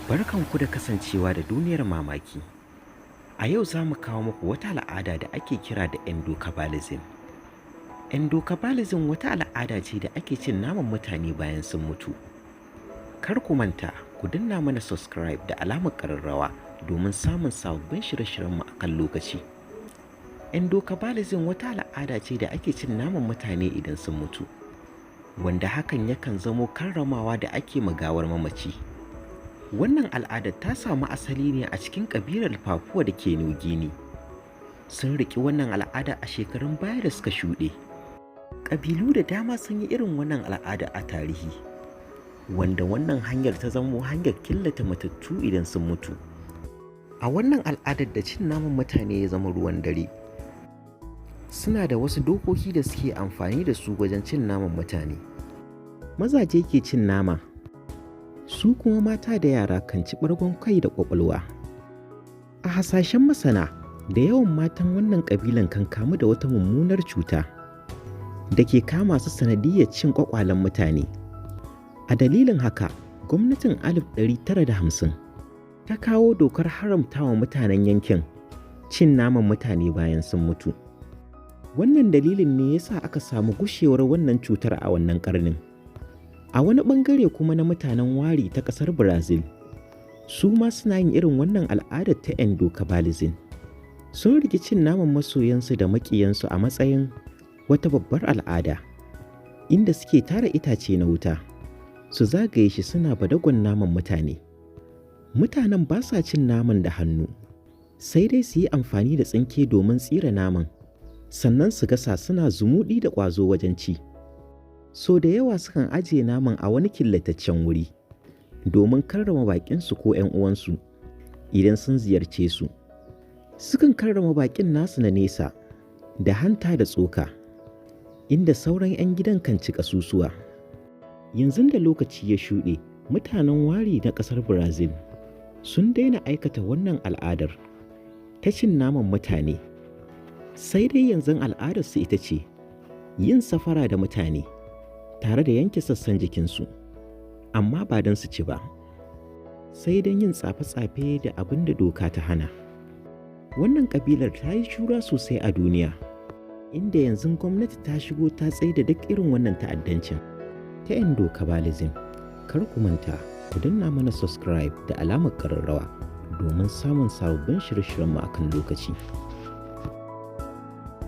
Barkanku da kasancewa da duniyar mamaki. A yau za mu kawo muku wata al'ada da ake kira da ENDOCABALISM. ENDOCABALISM wata al'ada ce da ake cin naman mutane bayan sun mutu. Kar ku manta, ku danna mana subscribe da alamar ƙararrawa domin samun sababbin shirye-shiryenmu a kan lokaci. ENDOCABALISM wata al'ada ce da ake cin naman mutane idan sun mutu, wanda hakan yakan zamo karramawa da ake magawar mamaci. Wannan al'adar ta samu asali ne a cikin ƙabilar Papua da ke New Guinea. Sun riƙi wannan al'ada a shekarun baya da suka shuɗe. Ƙabilu da dama sun yi irin wannan al'ada a tarihi, wanda wannan hanyar ta zamo hanyar killata matattu idan sun mutu. A wannan al'adar da cin naman mutane ya zama ruwan dare, suna da wasu dokoki da suke amfani da su wajen cin naman mutane. Mazaje ke cin nama, su kuma mata da yara kan ci ɓargon kai da ƙwaƙwalwa. A hasashen masana, da yawan matan wannan ƙabilan kan kamu da wata mummunar cuta da ke kama su sanadiyyar cin ƙwaƙwalen mutane. A dalilin haka, gwamnatin 1950 ta kawo dokar haramtawa mutanen yankin cin naman mutane bayan sun mutu. Wannan dalilin ne ya sa aka samu gushewar wannan cutar a wannan ƙarnin. A wani ɓangare kuma na mutanen Wari ta ƙasar Brazil, su ma suna yin irin wannan al'adar ta ENDOCABALISM. Sun riƙi cin naman masoyansu da maƙiyansu a matsayin wata babbar al'ada, inda suke tara itace na wuta, su zagaye shi suna badagon naman mutane. Mutanen ba sa cin naman da hannu, sai dai su yi amfani da tsinke domin tsira naman, sannan su gasa suna zumuɗi da ƙwazo wajen ci. So da yawa sukan ajiye naman a wani killataccen wuri domin karrama baƙinsu ko 'yan uwansu idan sun ziyarce su. Sukan karrama baƙin nasu na nesa da hanta da tsoka, inda sauran 'yan gidan kan ci ƙasusuwa. Yanzu da lokaci ya shuɗe, mutanen Wari na ƙasar Brazil sun daina aikata wannan al'adar ta cin naman mutane. Sai dai yanzu al'adarsu ita ce yin safara da mutane tare da yanke sassan jikinsu, amma ba don su ci ba, sai don yin tsafe-tsafe da abin da doka ta hana. Wannan ƙabilar ta yi shura sosai a duniya, inda yanzu gwamnati ta shigo ta tsaida duk irin wannan ta'addancin ta ENDOCABALISM. Kar ku manta, ku danna mana subscribe da alamar ƙararrawa domin samun sababbin shirye-shiryenmu a kan lokaci.